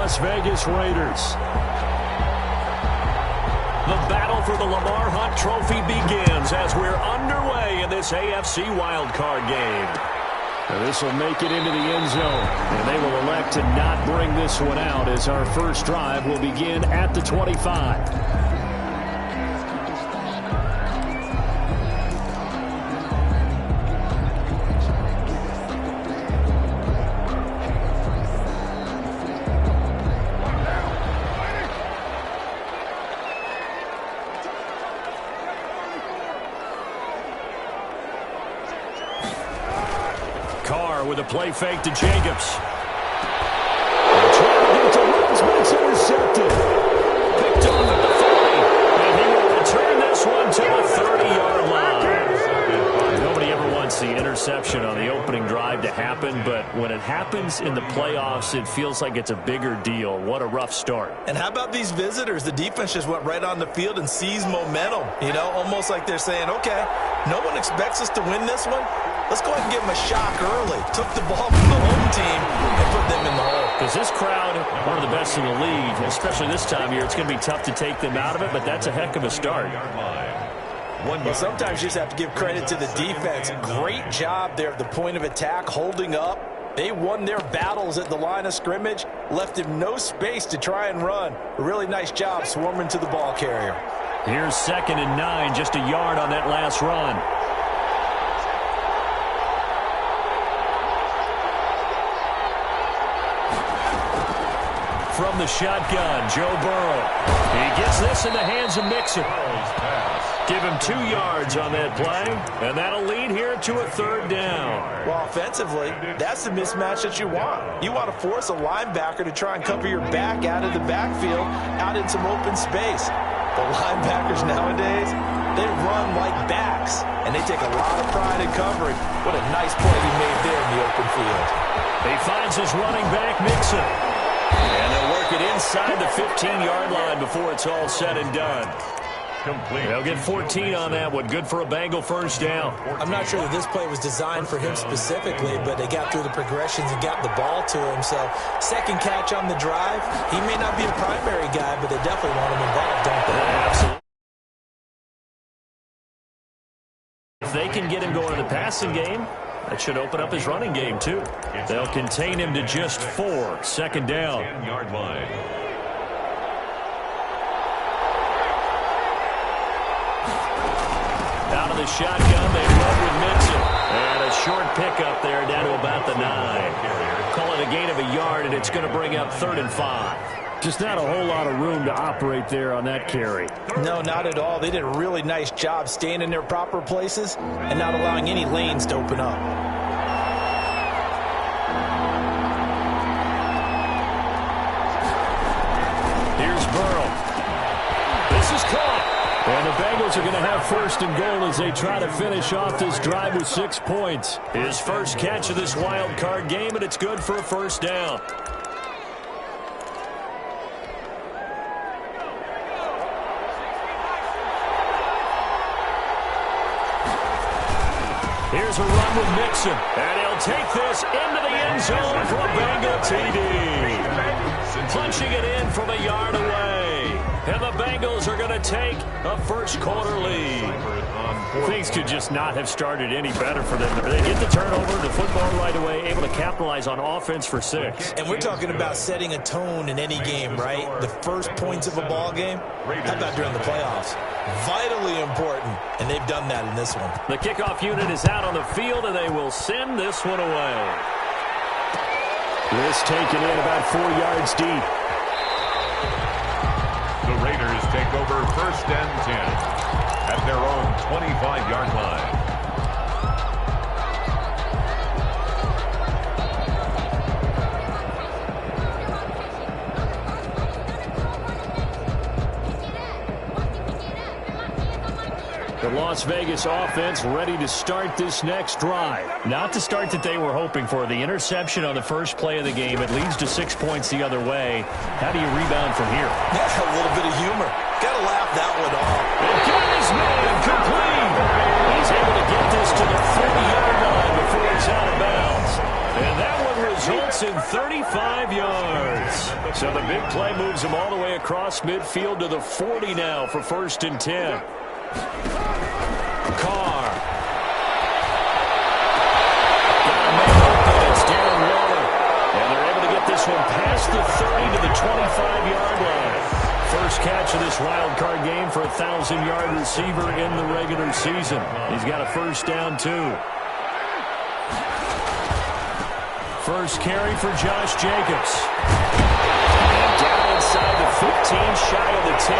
Las Vegas Raiders. The battle for the Lamar Hunt Trophy begins as we're underway in this AFC wildcard game. And this will make it into the end zone, and they will elect to not bring this one out as our first drive will begin at the 25. With a play fake to Jacobs. Trying to get to Woods, but it's intercepted. Picked off at the 40. And he will return this one to the 30-yard line. Nobody ever wants the interception on the opening drive to happen, but when it happens in the playoffs, it feels like it's a bigger deal. What a rough start. And how about these visitors? The defense just went right on the field and seized momentum. You know, almost like they're saying, okay, no one expects us to win this one. Let's go ahead and give them a shock early. Took the ball from the home team and put them in the hole. Because this crowd, one of the best in the league, especially this time of year, it's going to be tough to take them out of it, but that's a heck of a start. Well, sometimes you just have to give credit to the defense. Great job there at the point of attack, holding up. They won their battles at the line of scrimmage, left him no space to try and run. A really nice job swarming to the ball carrier. Here's 2nd and 9, just a yard on that last run. From the shotgun, Joe Burrow. He gets this in the hands of Mixon. Give him 2 yards on that play, and that'll lead here to a 3rd down. Well, offensively, that's the mismatch that you want. You want to force a linebacker to try and cover your back out of the backfield, out in some open space. The linebackers nowadays, they run like backs, and they take a lot of pride in covering. What a nice play he made there in the open field. He finds his running back, Mixon. And they'll work it inside the 15-yard line before it's all said and done. Complete. They'll get 14 on that one. Good for a Bengal 1st down. I'm not sure that this play was designed for him specifically, but they got through the progressions and got the ball to him. So, 2nd catch on the drive. He may not be a primary guy, but they definitely want him involved, don't they? Absolutely. If they can get him going in the passing game, that should open up his running game, too. They'll contain him to just 4. 2nd down. 10-yard line. Out of the shotgun, they run with Mixon. And a short pickup there down to about the 9. Call it a gain of a yard, and it's going to bring up 3rd and 5. Just not a whole lot of room to operate there on that carry. No, not at all. They did a really nice job staying in their proper places and not allowing any lanes to open up. Here's Burrow. This is caught. And the Bengals are going to have 1st and goal as they try to finish off this drive with 6 points. His first catch of this wild card game, and it's good for a 1st down. Here's a run with Mixon, and he'll take this into the end zone for a Bengal TD. Punching it in from a yard away. And the Bengals are going to take a 1st quarter lead. Things could just not have started any better for them. They get the turnover, the football right away, able to capitalize on offense for 6. And we're talking about setting a tone in any game, right? The first points of a ball game. How about during the playoffs? Vitally important, and they've done that in this one. The kickoff unit is out on the field, and they will send this one away. This taken in about 4 yards deep. The Raiders take over 1st and 10 at their own 25-yard line. The Las Vegas offense ready to start this next drive. Not the start that they were hoping for. The interception on the first play of the game. It leads to 6 points the other way. How do you rebound from here? Yeah, a little bit of humor. Got to laugh that one off. And got his man complete. He's able to get this to the 30-yard line before it's out of bounds. And that one results in 35 yards. So the big play moves them all the way across midfield to the 40 now for 1st and 10. Carr. Got a man open. It's Darren Waller. And they're able to get this one past the 30 to the 25-yard line. First catch of this wild card game for a 1,000-yard receiver in the regular season. He's got a first down, too. First carry for Josh Jacobs. And down inside the 15, shy of the 10.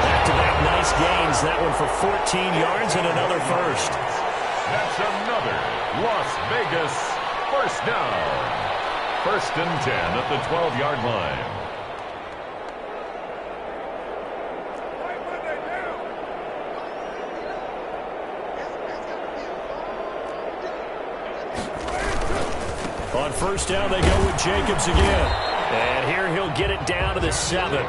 Back-to-back nice gains. That one for 14 yards and another first. That's another Las Vegas first down. 1st and 10 at the 12-yard line. On first down, they go with Jacobs again. And here he'll get it down to the 7.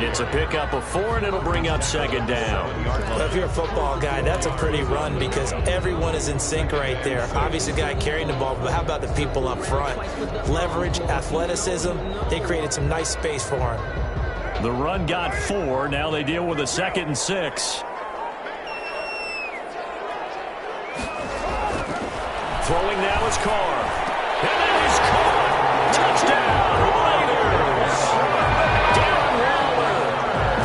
It's a pickup of 4, and it'll bring up 2nd down. Well, if you're a football guy, that's a pretty run because everyone is in sync right there. Obviously, the guy carrying the ball, but how about the people up front? Leverage, athleticism, they created some nice space for him. The run got 4. Now they deal with a 2nd and 6. Throwing now is Carr. And that is caught. Touchdown, Raiders. Darren Waller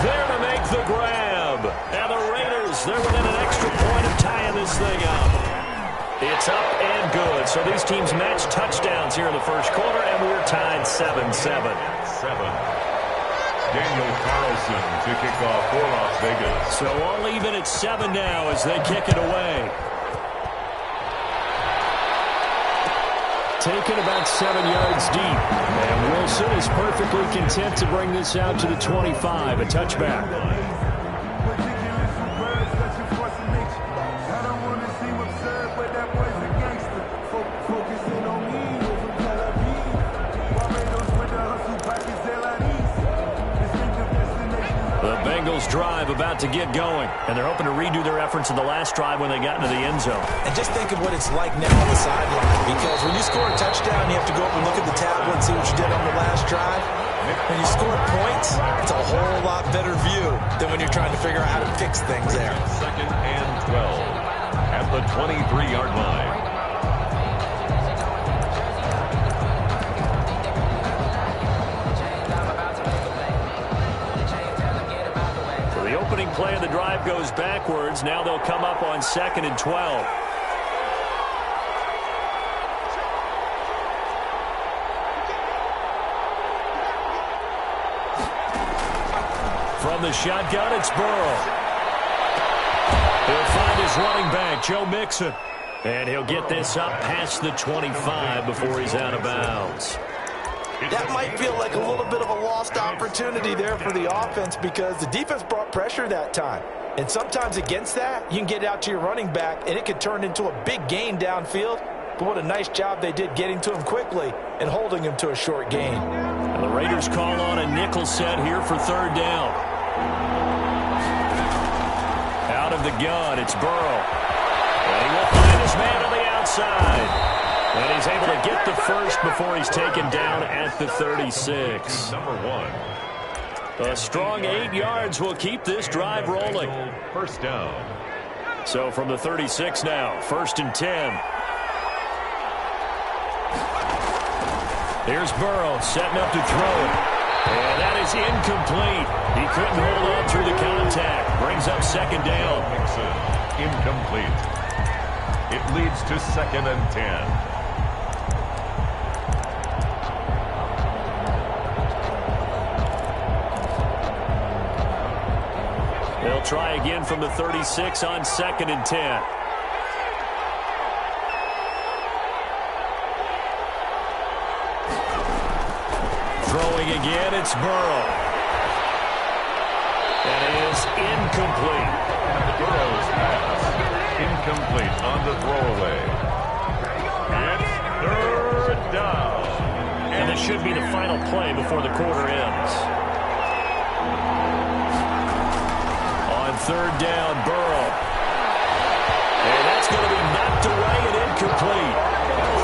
there to make the grab. And the Raiders, they're within an extra point of tying this thing up. It's up and good. So these teams match touchdowns here in the first quarter, and we're tied 7-7. Daniel Carlson to kick off for Las Vegas. So all even at 7 now as they kick it away. Taken about 7 yards deep. And Wilson is perfectly content to bring this out to the 25, a touchback. Drive about to get going, and they're hoping to redo their efforts in the last drive when they got into the end zone. And just think of what it's like now on the sideline, because when you score a touchdown, you have to go up and look at the tablet and see what you did on the last drive. When you score points, it's a whole lot better view than when you're trying to figure out how to fix things there. 2nd and 12 at the 23-yard line. Opening play of the drive goes backwards. Now they'll come up on 2nd and 12. From the shotgun, it's Burrow. He'll find his running back, Joe Mixon. And he'll get this up past the 25 before he's out of bounds. That might feel like a little bit of a lost opportunity there for the offense because the defense brought pressure that time. And sometimes against that, you can get out to your running back, and it could turn into a big gain downfield. But what a nice job they did getting to him quickly and holding him to a short gain. And the Raiders call on a nickel set here for 3rd down. Out of the gun, it's Burrow. And he will find his man on the outside. And he's able to get the first before he's taken down at the 36. Number 1. A strong 8 yards will keep this drive rolling. First down. So from the 36 now, 1st and 10. Here's Burrow setting up to throw. And that is incomplete. He couldn't hold on through the contact. Brings up 2nd down. Incomplete. It leads to 2nd and 10. They'll try again from the 36 on 2nd and 10. Throwing again, it's Burrow. That is incomplete. Burrow's pass. Incomplete on the throwaway. It's 3rd down. And this should be the final play before the quarter ends. 3rd down, Burrow. And that's going to be knocked away and incomplete.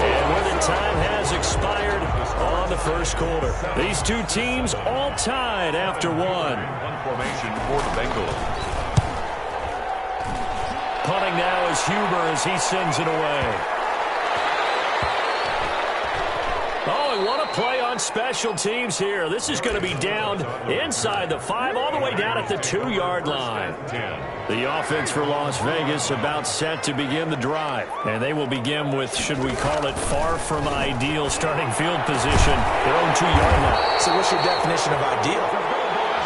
And where the time has has expired on the first quarter. These two teams all tied after one. Formation for the Bengals. Punting now is Huber as he sends it away. Oh, what a play on special teams here. This is going to be down inside the 5, all the way down at the 2-yard line. The offense for Las Vegas about set to begin the drive. And they will begin with, should we call it, far from ideal starting field position, their own 2-yard line. So what's your definition of ideal?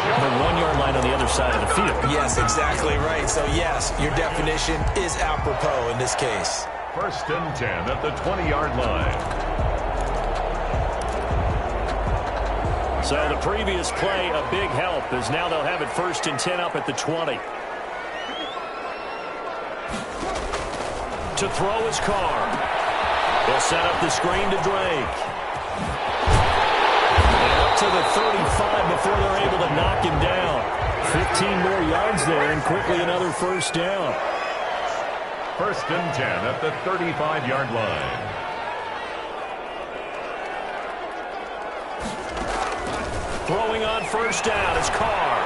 The 1-yard line on the other side of the field. Yes, exactly right. So, yes, your definition is apropos in this case. 1st and 10 at the 20-yard line. So the previous play, a big help, as now they'll have it 1st and 10 up at the 20. To throw is Carr. They'll set up the screen to Drake. And up to the 35 before they're able to knock him down. 15 more yards there and quickly another 1st down. 1st and 10 at the 35-yard line. Throwing on 1st down is Carr.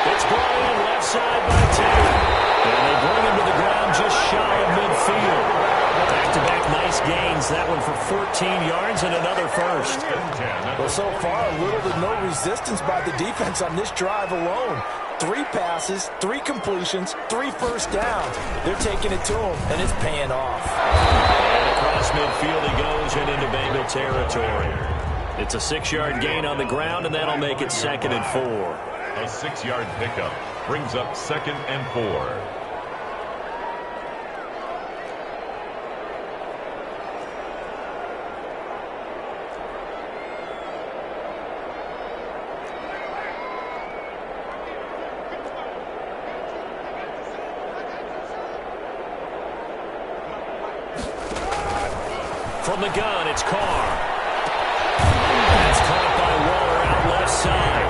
It's brought in left side by Taylor. And they bring him to the ground just shy of midfield. Back-to-back nice gains. That one for 14 yards and another 1st. Well, so far, little to no resistance by the defense on this drive alone. 3 passes, 3 completions, 3 1st downs. They're taking it to him, and it's paying off. And across midfield he goes and into Bengal territory. It's a 6-yard gain on the ground, and that'll make it 2nd and 4. A 6-yard pickup brings up 2nd and 4. From the gun, it's Carr. That's caught by Waller out left side.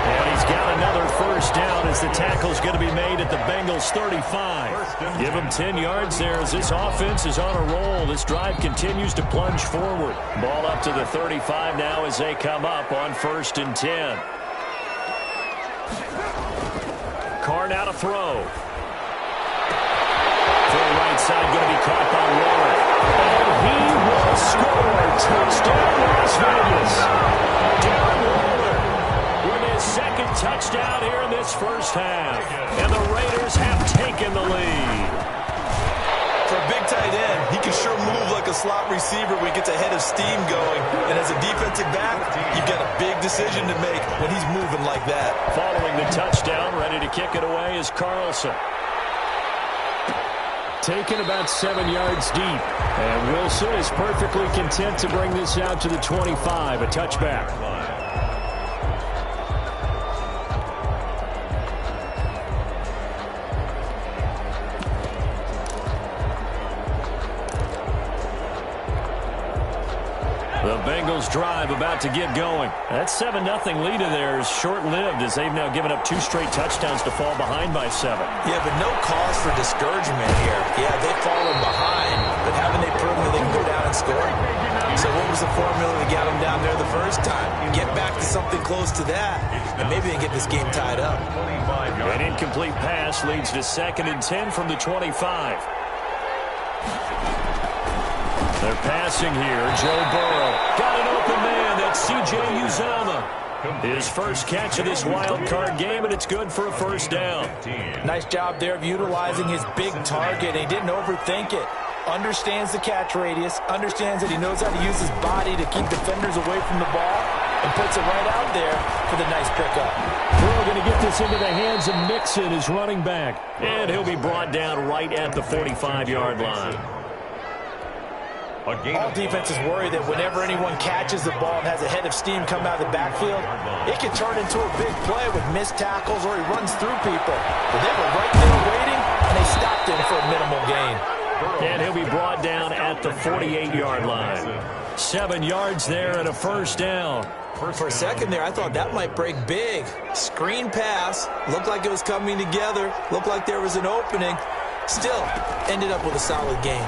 And he's got another 1st down as the tackle's going to be made at the Bengals 35. Give him 10 yards there as this offense is on a roll. This drive continues to plunge forward. Ball up to the 35 now as they come up on 1st and 10. Carr now to throw. Throw right side going to be caught by Waller. And he will score. Touchdown, Las Vegas. Darren Waller with his 2nd touchdown here in this 1st half. And the Raiders have taken the lead. For a big tight end, he can sure move like a slot receiver when he gets a head of steam going. And as a defensive back, you've got a big decision to make when he's moving like that. Following the touchdown, ready to kick it away is Carlson. Taken about 7 yards deep. And Wilson is perfectly content to bring this out to the 25, a touchback. The Bengals drive about to get going. That 7-0 lead of theirs short-lived as they've now given up 2 straight touchdowns to fall behind by 7. Yeah, but no cause for discouragement here. Yeah, they've fallen behind, but haven't they proven that they can go down and score? So what was the formula that got them down there the first time? Get back to something close to that, and maybe they get this game tied up. An incomplete pass leads to 2nd and 10 from the 25. They're passing here. Joe Burrow got an open man. That's C.J. Uzomah. His 1st catch of this wild card game, and it's good for a 1st down. Nice job there of utilizing his big target. He didn't overthink it. Understands the catch radius. Understands that he knows how to use his body to keep defenders away from the ball. And puts it right out there for the nice pickup. Burrow going to get this into the hands of Mixon, his running back. And he'll be brought down right at the 45-yard line. All defenses worry that whenever anyone catches the ball and has a head of steam come out of the backfield, it can turn into a big play with missed tackles or he runs through people. But they were right there waiting, and they stopped him for a minimal gain. And he'll be brought down at the 48-yard line. 7 yards there and a 1st down. For a second there, I thought that might break big. Screen pass. Looked like it was coming together. Looked like there was an opening. Still, ended up with a solid game.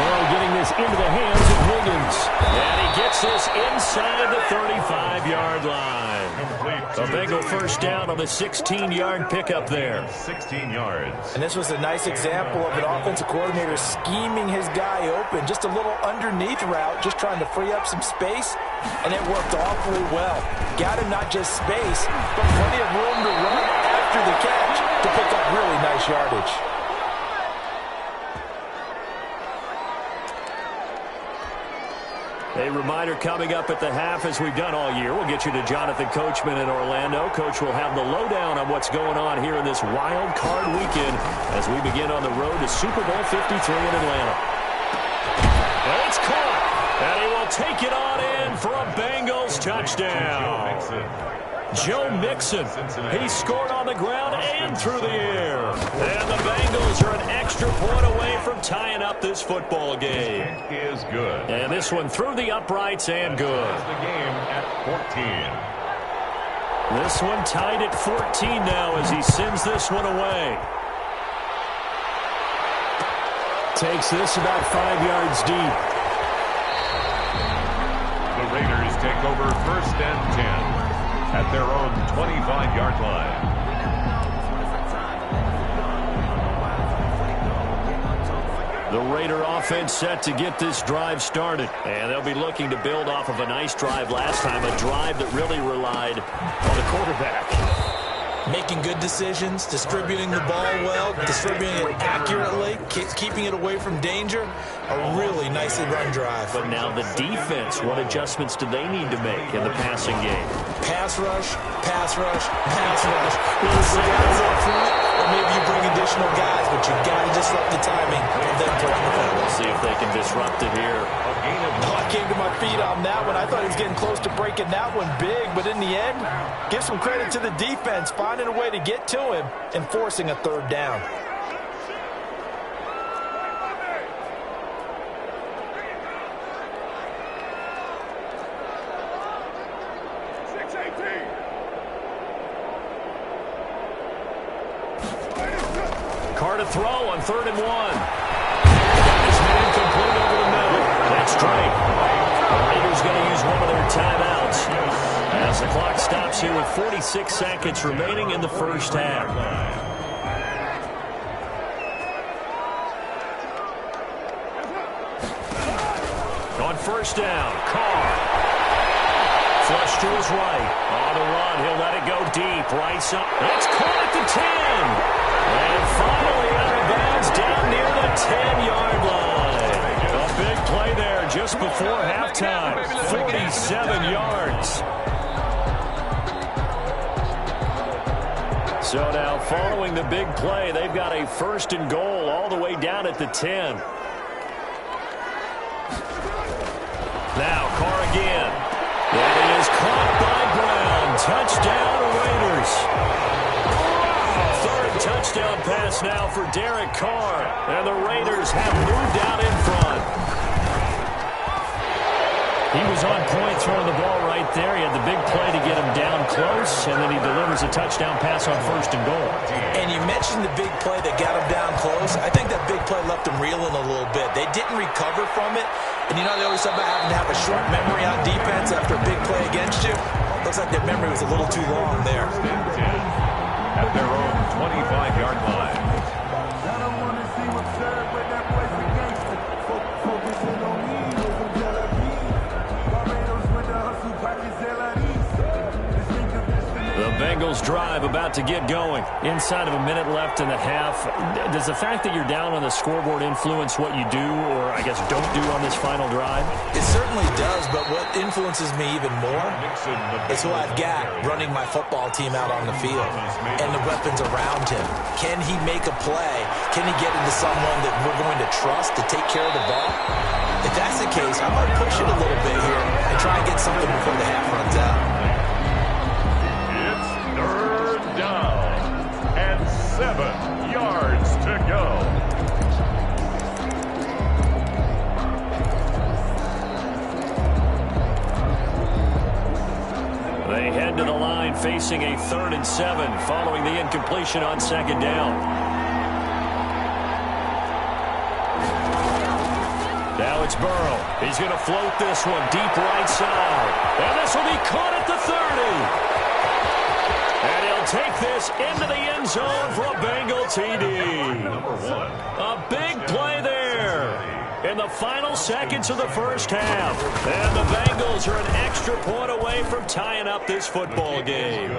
Burrow getting this into the hands of Higgins. And he gets this inside the 35-yard line. A Bengal first down on the 16-yard pickup there. 16 yards. And this was a nice example of an offensive coordinator scheming his guy open. Just a little underneath route, just trying to free up some space, and it worked awfully well. Got him not just space, but plenty of room to run after the catch to pick up really nice yardage. A reminder coming up at the half, as we've done all year. We'll get you to Jonathan Coachman in Orlando. Coach will have the lowdown on what's going on here in this wild card weekend as we begin on the road to Super Bowl 53 in Atlanta. And it's caught, and he will take it on in for a Bengals touchdown. Joe Mixon. He scored on the ground and through the air. And the Bengals are an extra point away from tying up this football game. It is good. And this one through the uprights and good. The game at 14. This one tied at 14 now as he sends this one away. Takes this about 5 yards deep. The Raiders take over 1st and 10. At their own 25-yard line. The Raider offense set to get this drive started. And they'll be looking to build off of a nice drive last time, a drive that really relied on the quarterback. Making good decisions, distributing the ball well, distributing it accurately, keeping it away from danger. A really nicely run drive. But now the defense, what adjustments do they need to make in the passing game? Pass rush, pass rush, pass rush. Either guys up front, or maybe you bring additional guys, but you got to disrupt the timing of them putting the field. We'll see if they can disrupt it here. I came to my feet on that one. I thought he was getting close to breaking that one big, but in the end, give some credit to the defense, finding a way to get to him and forcing a 3rd down. Carr to throw on 3rd and 1. Got his man complete over the middle. That's straight. The Raiders going to use one of their timeouts as the clock stops here with 46 seconds remaining in the first half. On 1st down, Carr. Flush to his right. On the run, he'll let it go deep. Right side. It's caught at the 10. And finally out of bounds down near the 10-yard line. A big play there just before halftime. 47 yards. So now following the big play, they've got a 1st and goal all the way down at the 10. Now Carr again. And it is caught by Brown. Touchdown Raiders. 3rd touchdown pass now for Derek Carr. And the Raiders have moved out in front. He was on point throwing the ball right there. He had the big play to get him down close, and then he delivers a touchdown pass on 1st and goal. And you mentioned the big play that got him down close. I think that big play left him reeling a little bit. They didn't recover from it. And you know they always talk about having to have a short memory on defense after a big play against you. Looks like their memory was a little too long there. At their own 25-yard line. The Bengals drive about to get going. Inside of a minute left in the half. Does the fact that you're down on the scoreboard influence what you do, or I guess don't do on this final drive? It certainly does, but what influences me even more is who I've got running my football team out on the field and the weapons around him. Can he make a play? Can he get into someone that we're going to trust to take care of the ball? If that's the case, I might push it a little bit here and try and get something before the half runs out. It's 3rd down and 7 yards to go. They head to the line facing a 3rd and 7 following the incompletion on 2nd down. It's Burrow. He's going to float this one deep right side. And this will be caught at the 30. And he'll take this into the end zone for a Bengal TD. A big play there in the final seconds of the first half. And the Bengals are an extra point away from tying up this football game.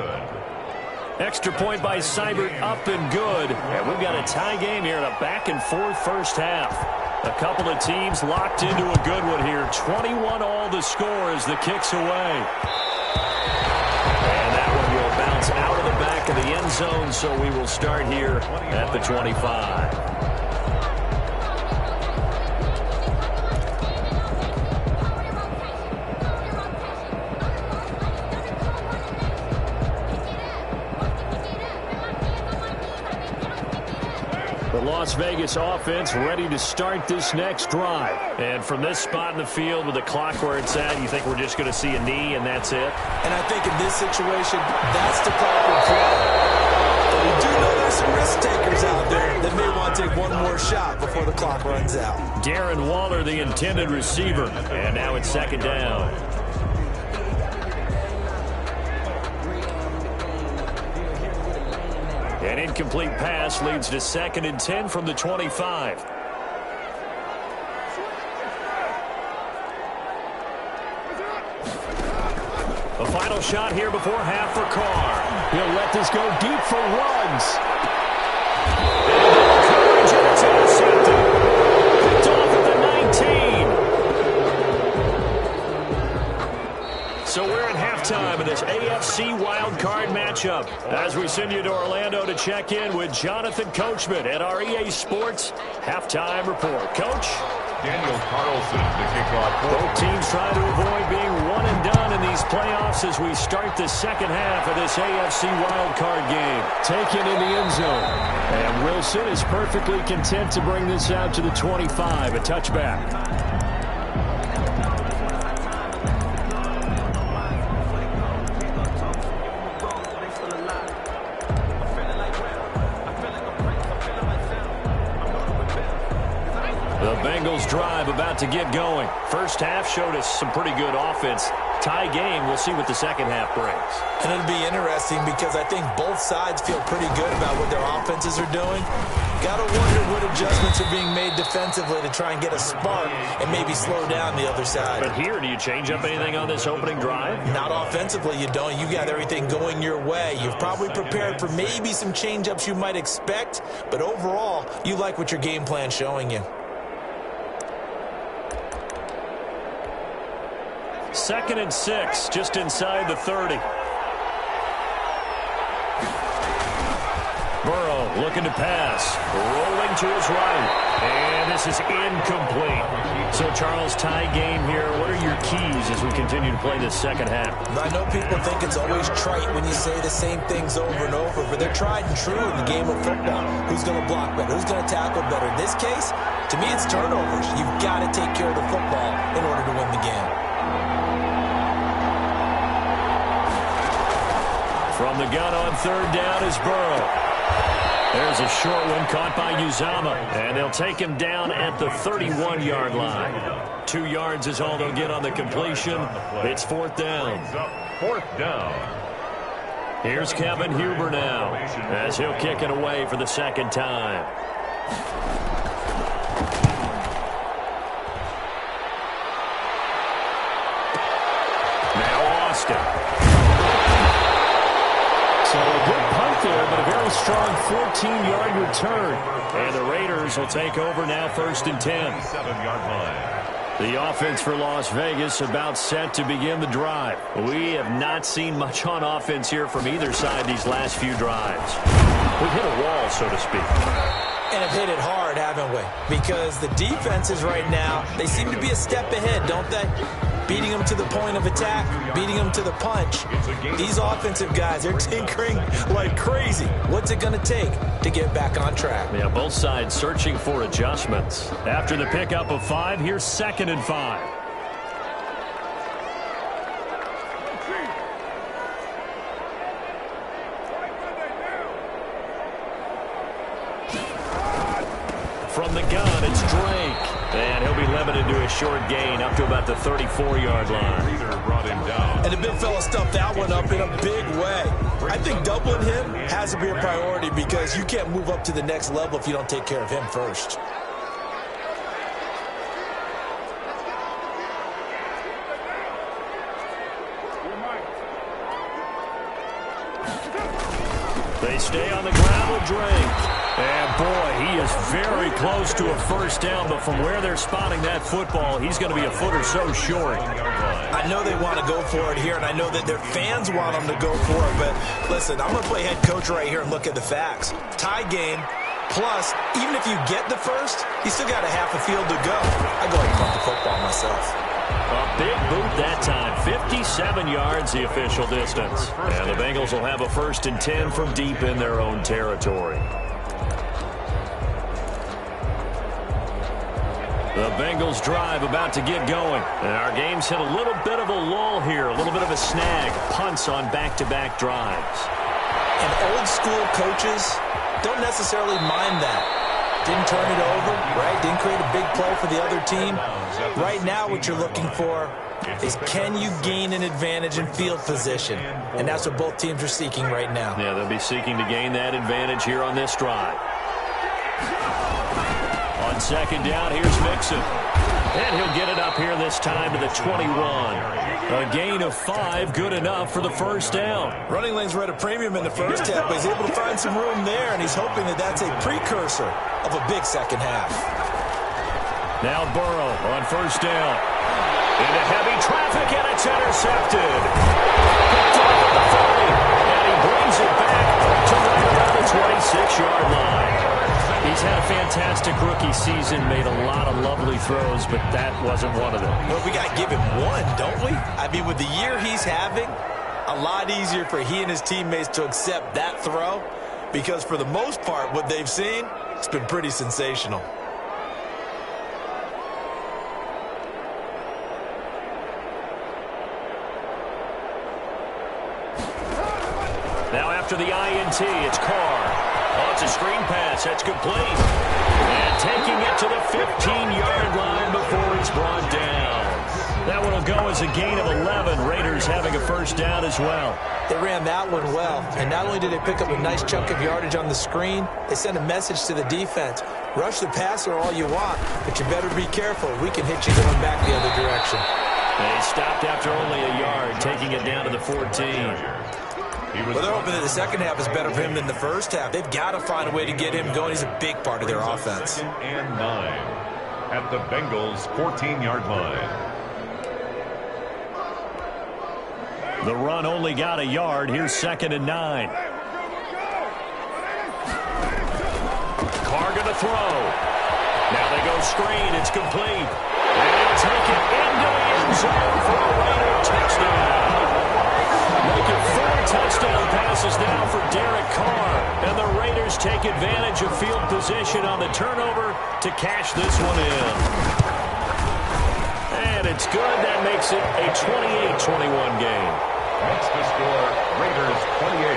Extra point by Seibert, up and good. And we've got a tie game here in a back-and-forth first half. A couple of teams locked into a good one here. 21-all the score as the kick's away. And that one will bounce out of the back of the end zone, so we will start here at the 25. The Las Vegas offense ready to start this next drive. And from this spot in the field with the clock where it's at, you think we're just going to see a knee and that's it? And I think in this situation, that's the proper play. But we do know there's some risk takers out there that may want to take one more shot before the clock runs out. Darren Waller, the intended receiver. And now it's second down. An incomplete pass leads to 2nd and 10 from the 25. A final shot here before half for Carr. He'll let this go deep for Ruggs. Coverage, and it's intercepted. Picked off at the 19. So we're at halftime in this AFC wildcard matchup as we send you to Orlando to check in with Jonathan Coachman at our EA Sports Halftime Report. Coach? Daniel Carlson to kick off. Both teams trying to avoid being one and done in these playoffs as we start the second half of this AFC wildcard game. Taken in the end zone. And Wilson is perfectly content to bring this out to the 25, a touchback. The Bengals drive about to get going. First half showed us some pretty good offense. Tie game, we'll see what the second half brings. And it'll be interesting because I think both sides feel pretty good about what their offenses are doing. Got to wonder what adjustments are being made defensively to try and get a spark and maybe slow down the other side. But here, do you change up anything on this opening drive? Not offensively, you don't. You got everything going your way. You've probably prepared for maybe some change-ups you might expect, but overall, you like what your game plan's showing you. 2nd and 6, just inside the 30. Burrow looking to pass, rolling to his right, and this is incomplete. So, Charles, tie game here. What are your keys as we continue to play this second half? I know people think it's always trite when you say the same things over and over, but they're tried and true in the game of football. Who's going to block better? Who's going to tackle better? In this case, to me, it's turnovers. You've got to take care of the football in order to win the game. From the gun on third down is Burrow. There's a short one caught by Uzama, and they'll take him down at the 31-yard line. 2 yards is all they'll get on the completion. It's 4th down. 4th down. Here's Kevin Huber now as he'll kick it away for the second time. Now Austin. So a good punt there, but a very strong 14-yard return. And the Raiders will take over now 1st and 10. 7-yard line. The offense for Las Vegas about set to begin the drive. We have not seen much on offense here from either side these last few drives. We've hit a wall, so to speak. And have hit it hard, haven't we? Because the defenses right now, they seem to be a step ahead, don't they? Beating them to the point of attack, beating them to the punch. These offensive guys, they're tinkering like crazy. What's it going to take to get back on track? Yeah, both sides searching for adjustments. After the pickup of 5, here's 2nd and 5. From the gun, it's Drake. And he'll be limited to a short gain up to about the 34-yard line. Reader brought him down. And the big fella stuffed that one up in a big way. I think doubling him has to be a priority because you can't move up to the next level if you don't take care of him first. They stay on the ground with Drake. And, boy, he is very close to a first down, but from where they're spotting that football, he's going to be a foot or so short. I know they want to go for it here, and I know that their fans want them to go for it, but listen, I'm going to play head coach right here and look at the facts. Tie game, plus, even if you get the first, you still got a half a field to go. I go ahead and punt the football myself. A big boot that time. 57 yards, the official distance. And the Bengals will have a 1st and 10 from deep in their own territory. The Bengals drive about to get going. And our game's hit a little bit of a lull here, a little bit of a snag. Punts on back-to-back drives. And old school coaches don't necessarily mind that. Didn't turn it over, right? Didn't create a big play for the other team. Right now what you're looking for is can you gain an advantage in field position? And that's what both teams are seeking right now. Yeah, they'll be seeking to gain that advantage here on this drive. On 2nd down, here's Mixon. And he'll get it up here this time to the 21. A gain of 5, good enough for the first down. Running lanes were at a premium in the first half, but he's able to find some room there, and he's hoping that that's a precursor of a big second half. Now Burrow on 1st down. Into heavy traffic, and it's intercepted. Picked off at the 30, and he brings it back to right around the 26-yard line. He's had a fantastic rookie season, made a lot of lovely throws, but that wasn't one of them. Well, we got to give him one, don't we? I mean, with the year he's having, a lot easier for he and his teammates to accept that throw because for the most part, what they've seen, it's been pretty sensational. Now after the INT, it's Carr. Oh, it's a screen pass. That's complete. And taking it to the 15-yard line before it's brought down. That one will go as a gain of 11. Raiders having a first down as well. They ran that one well. And not only did they pick up a nice chunk of yardage on the screen, they sent a message to the defense. Rush the passer all you want, but you better be careful. We can hit you going back the other direction. They stopped after only a yard, taking it down to the 14. Well, they're hoping that the second half is better for him than the first half. They've got to find a way to get him going. He's a big part of their offense. 2nd and 9 at the Bengals' 14-yard line. The run only got a yard. Here's 2nd and 9. Carr going to throw. Now they go screen. It's complete. And he'll take it into the end zone for a Raider touchdown. Making 4 touchdown passes now for Derek Carr. And the Raiders take advantage of field position on the turnover to cash this one in. And it's good. That makes it a 28-21 game. Makes the score Raiders 28,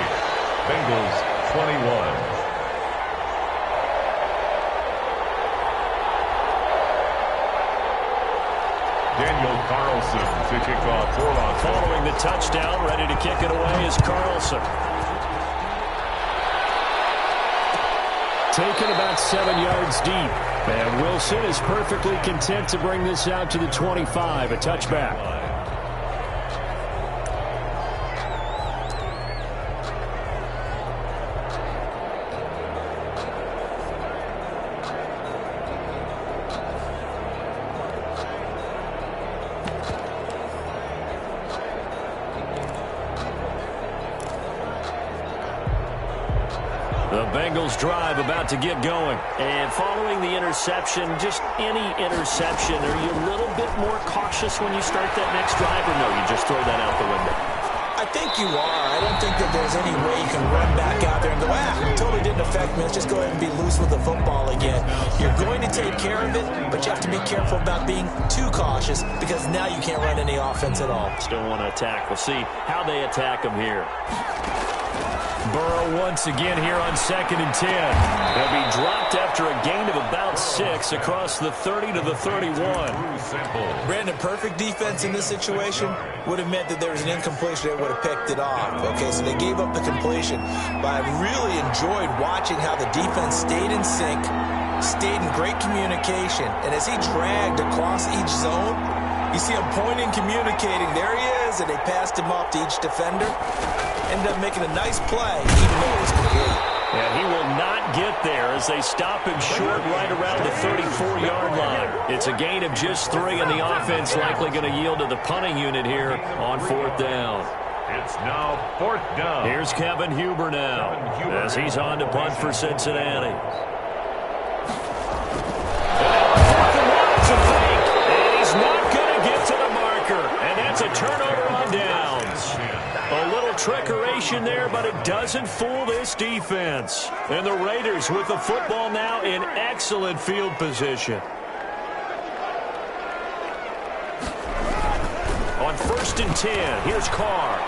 Bengals 21. Daniel Carlson to kick off for Las Vegas. Following the touchdown, ready to kick it away is Carlson. Taken about 7 yards deep. And Wilson is perfectly content to bring this out to the 25, a touchback. The Bengals drive about to get going. And following the interception, just any interception, are you a little bit more cautious when you start that next drive, or no, you just throw that out the window? I think you are. I don't think that there's any way you can run back out there and go, it totally didn't affect me. Let's just go ahead and be loose with the football again. You're going to take care of it, but you have to be careful about being too cautious because now you can't run any offense at all. Still want to attack. We'll see how they attack them here. Burrow once again here on 2nd and 10. They'll be dropped after a gain of about 6 across the 30 to the 31. Brandon, perfect defense in this situation would have meant that there was an incompletion. They would have picked it off. Okay, so they gave up the completion. But I really enjoyed watching how the defense stayed in sync, stayed in great communication. And as he dragged across each zone, you see him pointing, communicating. There he is, and they passed him off to each defender. Ended up making a nice play, even though it was complete. And he will not get there as they stop him short right around the 34-yard line. It's a gain of just 3, and the offense likely going to yield to the punting unit here on 4th down. It's now 4th down. Here's Kevin Huber now as he's on to punt for Cincinnati. And he's not going to get to the marker, and that's a turnover on downs. A little trickeration there, but it doesn't fool this defense. And the Raiders with the football now in excellent field position. On 1st and 10, here's Carr.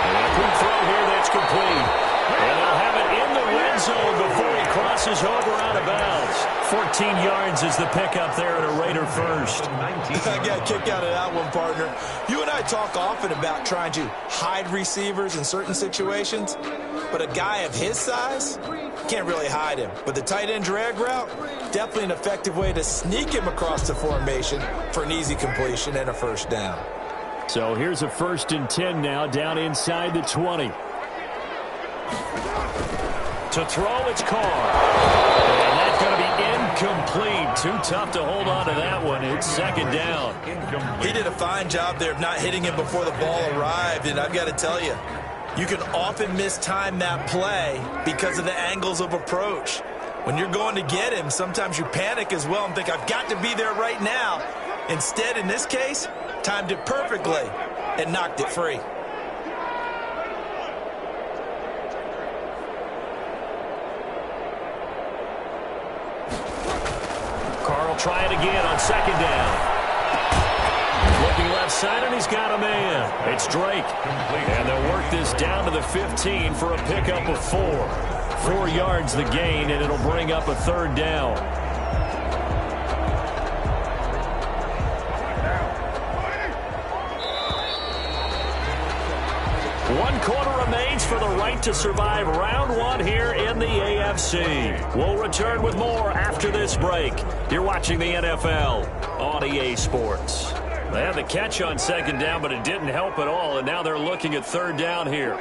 And a quick throw here that's complete. And they'll have it in the red zone before he crosses over out of bounds. 14 yards is the pickup there at a Raider first. I got a kick out of that one, partner. You and I talk often about trying to hide receivers in certain situations, but a guy of his size can't really hide him. But the tight end drag route, definitely an effective way to sneak him across the formation for an easy completion and a 1st down. So here's a 1st and 10 now, down inside the 20. To throw, it's Carr. And that's going to be incomplete. Too tough to hold on to that one. It's 2nd down. He did a fine job there of not hitting him before the ball arrived, and I've got to tell you, you can often mistime that play because of the angles of approach. When you're going to get him, sometimes you panic as well and think, I've got to be there right now. Instead, in this case, timed it perfectly and knocked it free. Carr will try it again on 2nd down. Looking left side, and he's got a man. It's Drake. And they'll work this down to the 15 for a pickup of 4. 4 yards the gain, and it'll bring up a 3rd down. One quarter remains for the right to survive round 1 here in the AFC. We'll return with more after this break. You're watching the NFL on EA Sports. They had the catch on 2nd down, but it didn't help at all, and now they're looking at 3rd down here.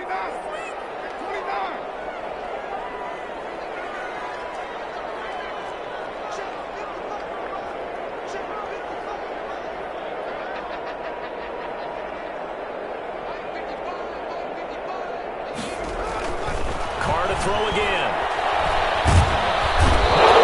Throw again.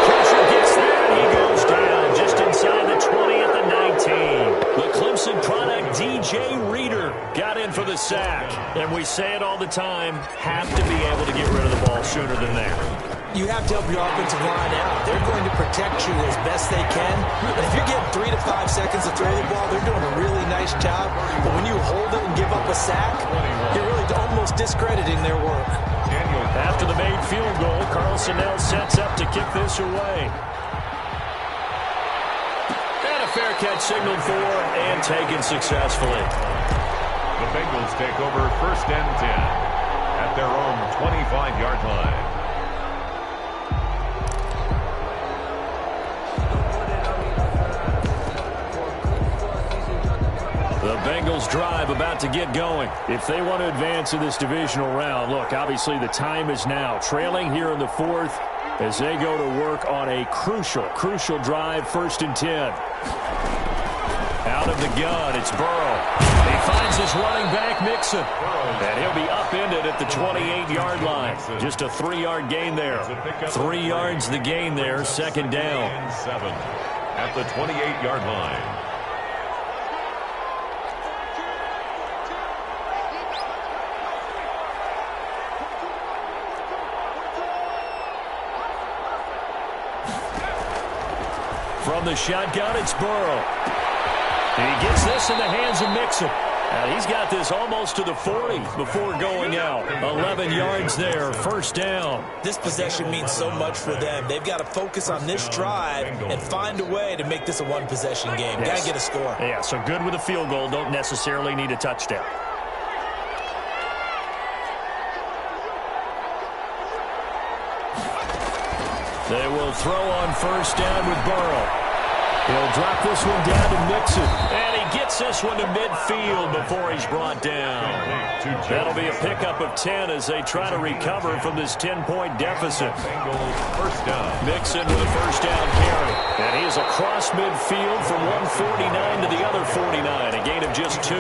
Pressure gets there, and he goes down just inside the 20 at the 19. The Clemson product, DJ Reader, got in for the sack. And we say it all the time, have to be able to get rid of the ball sooner than that. You have to help your offensive line out. They're going to protect you as best they can. And if you're getting 3 to 5 seconds to throw the ball, they're doing a really nice job. But when you hold it and give up a sack, you're really almost discrediting their work. After the made field goal, Carlson now sets up to kick this away. And a fair catch signaled for and taken successfully. The Bengals take over 1st and 10 at their own 25-yard line. The Bengals drive about to get going. If they want to advance in this divisional round, look, obviously the time is now. Trailing here in the 4th as they go to work on a crucial drive, 1st and 10. Out of the gun, it's Burrow. He finds his running back, Mixon. And he'll be upended at the 28-yard line. Just a 3-yard gain there. 3 yards the gain there, 2nd down. 7 at the 28-yard line. From the shotgun, it's Burrow. He gets this in the hands of Mixon. And he's got this almost to the 40 before going out. 11 yards there, first down. This possession means so much for them. They've got to focus on this drive and find a way to make this a one-possession game. Got to get a score. Yeah, so good with a field goal. Don't necessarily need a touchdown. They will throw on first down with Burrow. He'll drop this one down to Mixon. And he gets this one to midfield before he's brought down. That'll be a pickup of 10 as they try to recover from this 10-point deficit. First down. Mixon with a first down carry. And he is across midfield from 149 to the other 49. A gain of just 2.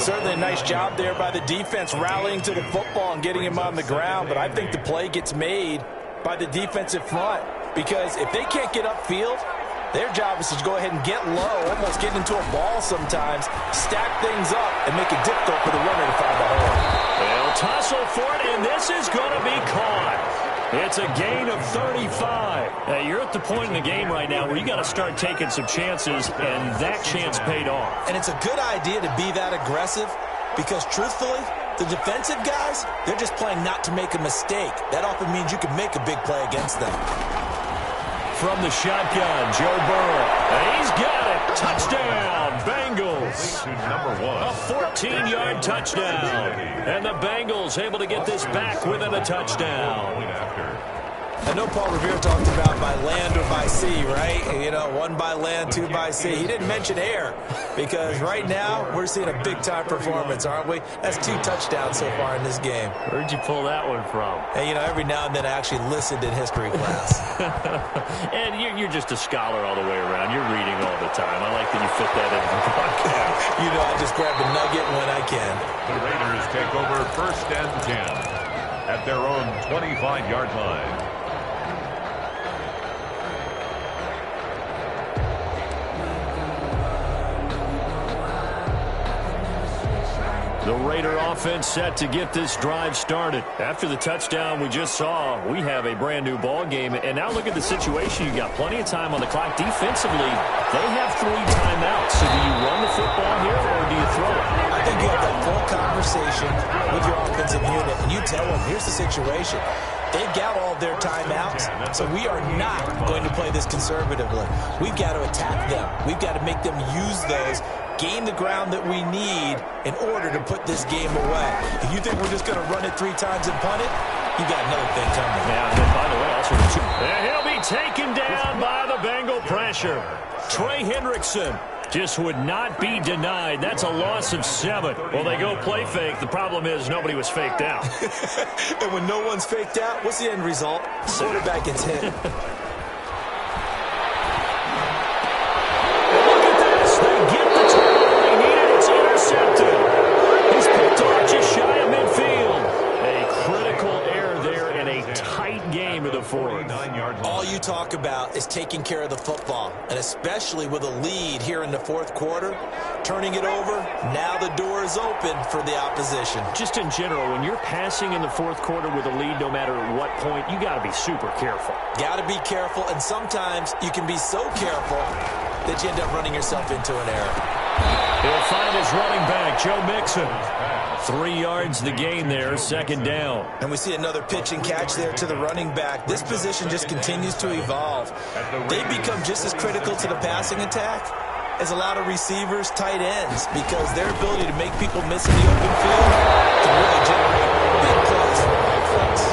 Certainly a nice job there by the defense rallying to the football and getting him on the ground. But I think the play gets made by the defensive front. Because if they can't get upfield, their job is to go ahead and get low, almost get into a ball sometimes, stack things up, and make it difficult for the runner to find the hole. They'll tussle for it, and this is going to be caught. It's a gain of 35. Now, you're at the point in the game right now where you got to start taking some chances, and that chance paid off. And it's a good idea to be that aggressive because, truthfully, the defensive guys, they're just playing not to make a mistake. That often means you can make a big play against them. From the shotgun, Joe Burrow. And he's got it. Touchdown, Bengals. Number 1. A 14-yard touchdown. And the Bengals able to get this back within a touchdown. I know Paul Revere talked about by land or by sea, right? You know, 1 by land, 2 by sea. He didn't mention air because right now we're seeing a big-time performance, aren't we? That's 2 touchdowns so far in this game. Where'd you pull that one from? And, you know, every now and then I actually listened in history class. And you're just a scholar all the way around. You're reading all the time. I like that you fit that into the podcast. You know, I just grab a nugget when I can. The Raiders take over first and 10 at their own 25-yard line. The Raider offense set to get this drive started. After the touchdown we just saw, we have a brand new ball game. And now look at the situation. You got plenty of time on the clock. Defensively, they have 3 timeouts. So do you run the football here or do you throw it? I think you have that full conversation with your offensive unit, and you tell them, here's the situation. They've got all their timeouts, so we are not going to play this conservatively. We've got to attack them. We've got to make them use those, gain the ground that we need in order to put this game away. If you think we're just going to run it 3 times and punt it, you got another thing coming. Yeah, and then, by the way, also the 2. And he'll be taken down by the Bengal pressure. Trey Hendrickson just would not be denied. That's a loss of 7. Well, they go play fake. The problem is nobody was faked out. And when no one's faked out, what's the end result? Quarterback gets hit. Look at this. They get the turnover they needed. It's intercepted. He's picked off just shy of midfield. A critical error there in a tight game of the 4th. All you talk about is taking care of the football, and especially with a lead here in the 4th quarter, turning it over, now the door is open for the opposition. Just in general, when you're passing in the 4th quarter with a lead, no matter at what point, you got to be super careful. Got to be careful, and sometimes you can be so careful that you end up running yourself into an error. He'll find his running back, Joe Mixon. 3 yards the gain there, 2nd down. And we see another pitch and catch there to the running back. This position just continues to evolve. They become just as critical to the passing attack as a lot of receivers, tight ends, because their ability to make people miss in the open field can really generate big plays for the offense.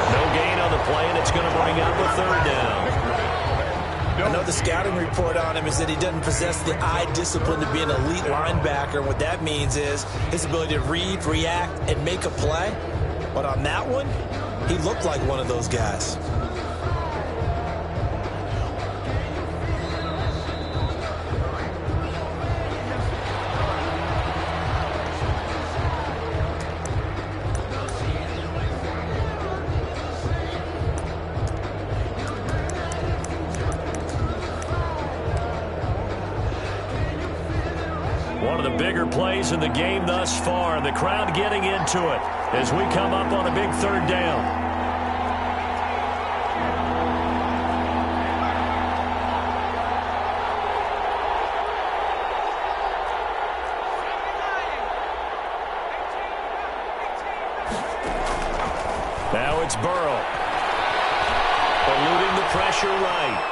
No gain on the play, and it's going to bring up a 3rd down. I know the scouting report on him is that he doesn't possess the eye discipline to be an elite linebacker. And what that means is his ability to read, react, and make a play. But on that one, he looked like one of those guys. One of the bigger plays in the game thus far. The crowd getting into it as we come up on a big 3rd down. Now it's Burrow. Eluding the pressure right.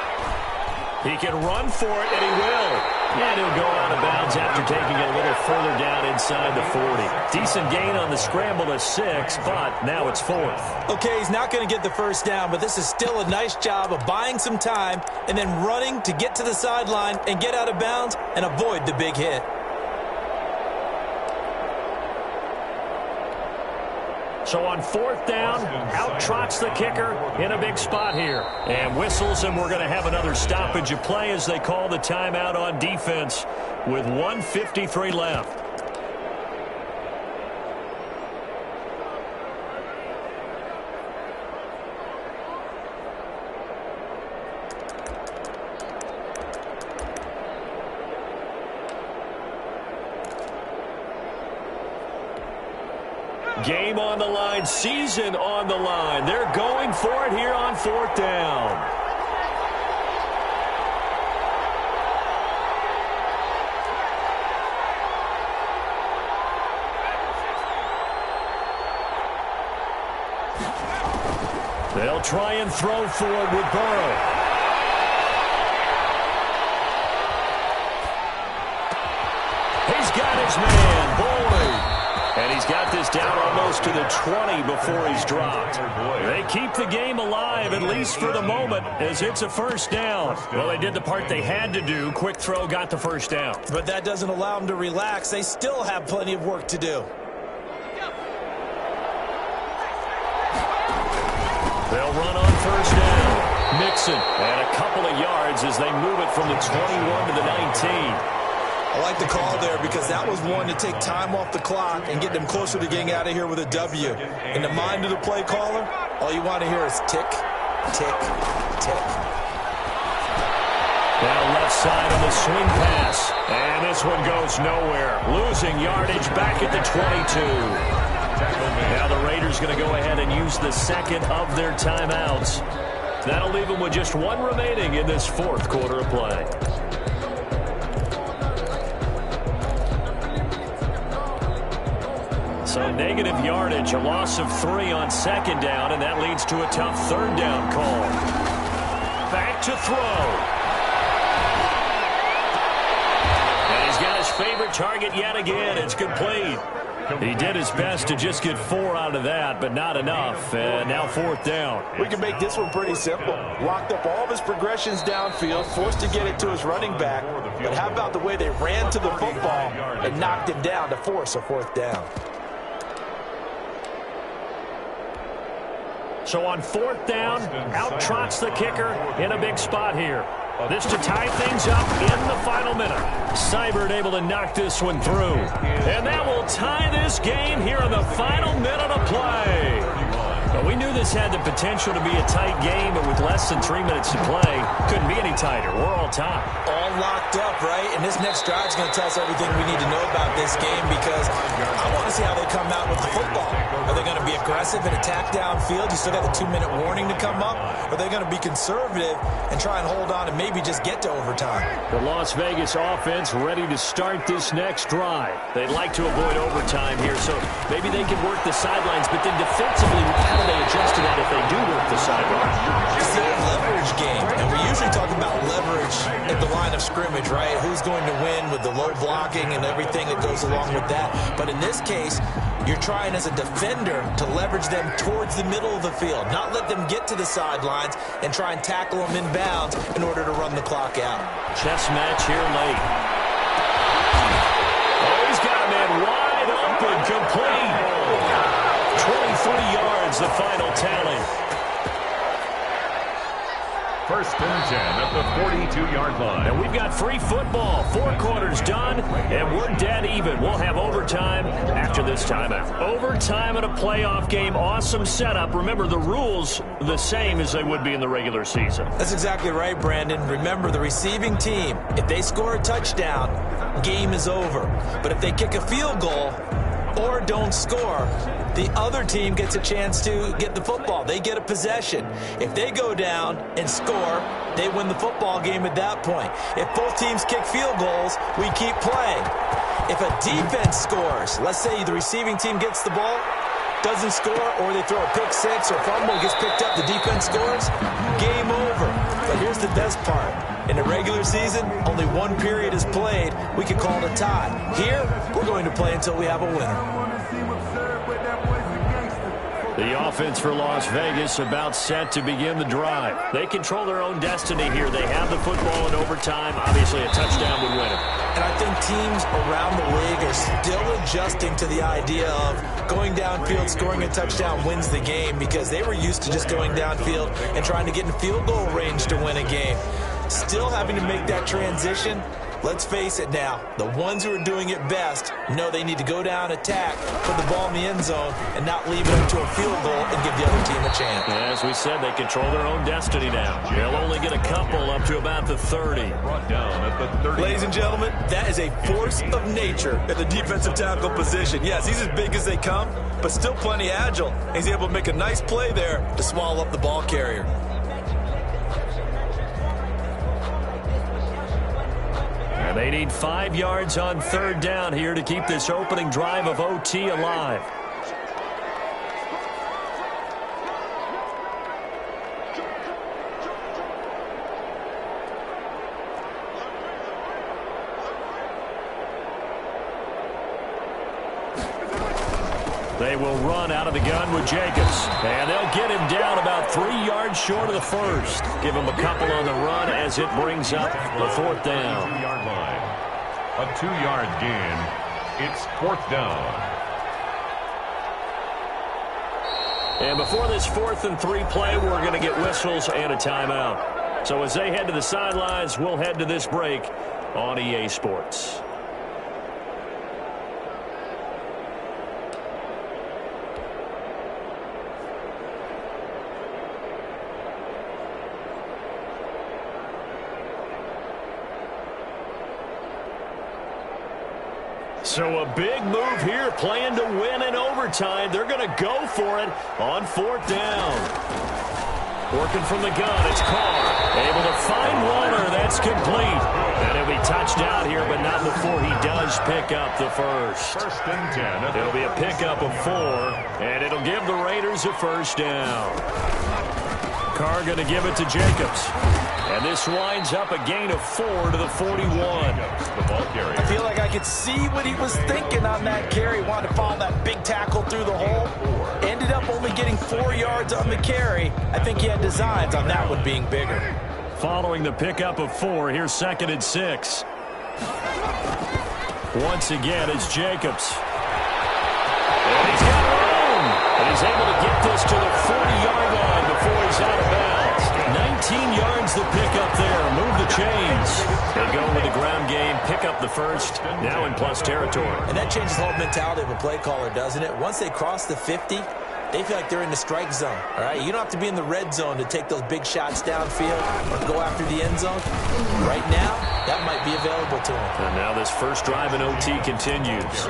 He can run for it, and he will. And he'll go out of bounds after taking it a little further down inside the 40. Decent gain on the scramble to 6, but now it's 4th. Okay, he's not going to get the first down, but this is still a nice job of buying some time and then running to get to the sideline and get out of bounds and avoid the big hit. So on 4th down, out trots the kicker in a big spot here. And whistles, and we're going to have another stoppage of play as they call the timeout on defense with 1:53 left. Game on the line, season on the line. They're going for it here on 4th down. They'll try and throw for it with Burrow. He's got his man, Boyd. And he's got this down almost to the 20 before he's dropped. They keep the game alive, at least for the moment, as it's a first down. Well, they did the part they had to do. Quick throw got the first down. But that doesn't allow them to relax. They still have plenty of work to do. They'll run on first down. Mixon, and a couple of yards as they move it from the 21 to the 19. I like the call there because that was one to take time off the clock and get them closer to getting out of here with a W. In the mind of the play caller, all you want to hear is tick, tick, tick. Now left side on the swing pass. And this one goes nowhere. Losing yardage back at the 22. Now the Raiders going to go ahead and use the second of their timeouts. That'll leave them with just one remaining in this 4th quarter of play. So negative yardage, a loss of 3 on 2nd down, and that leads to a tough 3rd down call. Back to throw. And he's got his favorite target yet again. It's complete. He did his best to just get 4 out of that, but not enough. And now 4th down. We can make this one pretty simple. Locked up all of his progressions downfield, forced to get it to his running back. But how about the way they ran to the football and knocked him down to force a 4th down? So on 4th down, out trots the kicker in a big spot here. This to tie things up in the final minute. Seibert able to knock this one through. And that will tie this game here in the final minute of play. But we knew this had the potential to be a tight game, but with less than 3 minutes to play, couldn't be any tighter. We're all tied. All locked up, right? And this next drive is going to tell us everything we need to know about this game because I want to see how they come out with the football. Are they going to be aggressive and attack downfield? You still got the 2-minute warning to come up? Or are they going to be conservative and try and hold on and maybe just get to overtime? The Las Vegas offense ready to start this next drive. They'd like to avoid overtime here, so maybe they can work the sidelines, but then defensively, how do they adjust to that if they do work the sidelines? It's a leverage game, and we usually talk about leverage at the line of scrimmage, right? Who's going to win with the low blocking and everything that goes along with that. But in this case, you're trying as a defender to leverage them towards the middle of the field, not let them get to the sidelines and try and tackle them in bounds in order to run the clock out. Chess match here late. Oh, he's got a man wide open, complete. 23 yards, the final tally. 1st and 10 at the 42-yard line. And we've got free football. 4 quarters done, and we're dead even. We'll have overtime after this timeout. Overtime in a playoff game. Awesome setup. Remember, the rules the same as they would be in the regular season. That's exactly right, Brandon. Remember, the receiving team, if they score a touchdown, game is over. But if they kick a field goal or don't score, the other team gets a chance to get the football. They get a possession. If they go down and score, they win the football game at that point. If both teams kick field goals, we keep playing. If a defense scores, let's say the receiving team gets the ball, doesn't score, or they throw a pick six or fumble, gets picked up, the defense scores, game over. But here's the best part. In the regular season, only one period is played. We can call it a tie. Here, we're going to play until we have a winner. The offense for Las Vegas about set to begin the drive. They control their own destiny here. They have the football in overtime. Obviously, a touchdown would win it. And I think teams around the league are still adjusting to the idea of going downfield, scoring a touchdown wins the game, because they were used to just going downfield and trying to get in field goal range to win a game. Still having to make that transition. Let's face it now, the ones who are doing it best know they need to go down, attack, put the ball in the end zone, and not leave it up to a field goal and give the other team a chance. As we said, they control their own destiny now. They'll only get a couple up to about the 30. Brought down at the 30. Ladies and gentlemen, that is a force of nature at the defensive tackle position. Yes, he's as big as they come, but still plenty agile. He's able to make a nice play there to swallow up the ball carrier. And they need 5 yards on third down here to keep this opening drive of OT alive. They will run out of the gun with Jacobs. And they'll get him down about 3 yards short of the first. Give him a couple on the run as it brings up the fourth down. 2-yard line. A 2-yard gain. It's fourth down. And before this 4th and 3 play, we're going to get whistles and a timeout. So as they head to the sidelines, we'll head to this break on EA Sports. So a big move here, playing to win in overtime. They're going to go for it on fourth down. Working from the gun, it's Carr. Able to find Waller. That's complete. And it'll be touchdown here, but not before he does pick up the first. First and 10. It'll be a pickup of 4, and it'll give the Raiders a first down. Carr going to give it to Jacobs. And this winds up a gain of 4 to the 41. The ball carrier. I feel like I could see what he was thinking on that carry. Wanted to follow that big tackle through the hole. Ended up only getting 4 yards on the carry. I think he had designs on that one being bigger. Following the pickup of 4, here's 2nd and 6. Once again, it's Jacobs. And he's got room. And he's able to get this to the 40-yard line before he's out of bounds. 19 yards to pick up there. Move the chains. They go with the ground game, pick up the first, now in plus territory. And that changes the whole mentality of a play caller, doesn't it? Once they cross the 50, they feel like they're in the strike zone, all right? You don't have to be in the red zone to take those big shots downfield or go after the end zone. Right now, that might be available to them. And now this first drive in OT continues.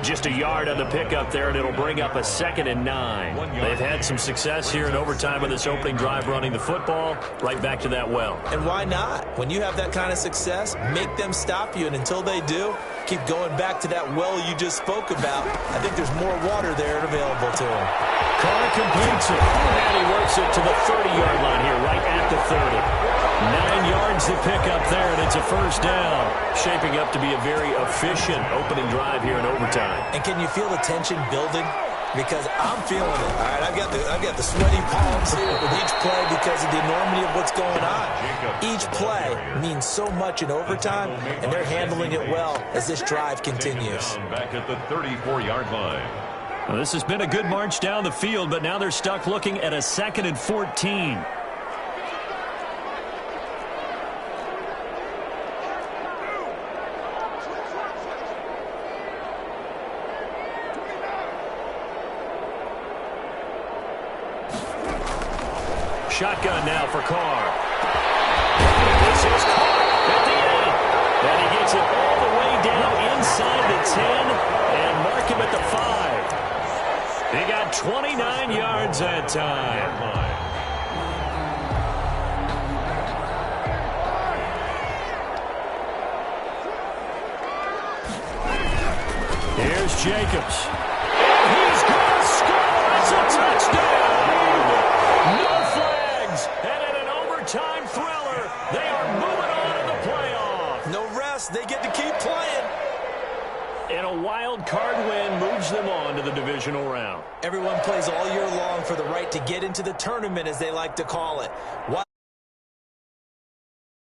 Just a yard on the pickup there, and it'll bring up a 2nd and 9. They've had some success here in overtime on this opening drive running the football. Right back to that well. And why not? When you have that kind of success, make them stop you, and until they do, keep going back to that well you just spoke about. I think there's more water there available to them. Carr completes it, and he works it to the 30-yard line here, right at the 30. 9 yards to pick up there, and it's a first down. Shaping up to be a very efficient opening drive here in overtime. And can you feel the tension building? Because I'm feeling it. All right, I've got the sweaty palms here with each play because of the enormity of what's going on. Each play means so much in overtime, and they're handling it well as this drive continues. Back at the 34-yard line. Well, this has been a good march down the field, but now they're stuck looking at a 2nd and 14. Shotgun now for Carr. This is Carr at the end. And he gets it all the way down inside the 10 and mark him at the 5. He got 29 yards that time. Here's Jacobs. And he's got Touchdown! No flags. And in an overtime thriller, they are moving on to the playoff. No rest. They get to keep playing. And a wild card win moves them on to the divisional round. Everyone plays all year long for the right to get into the tournament, as they like to call it.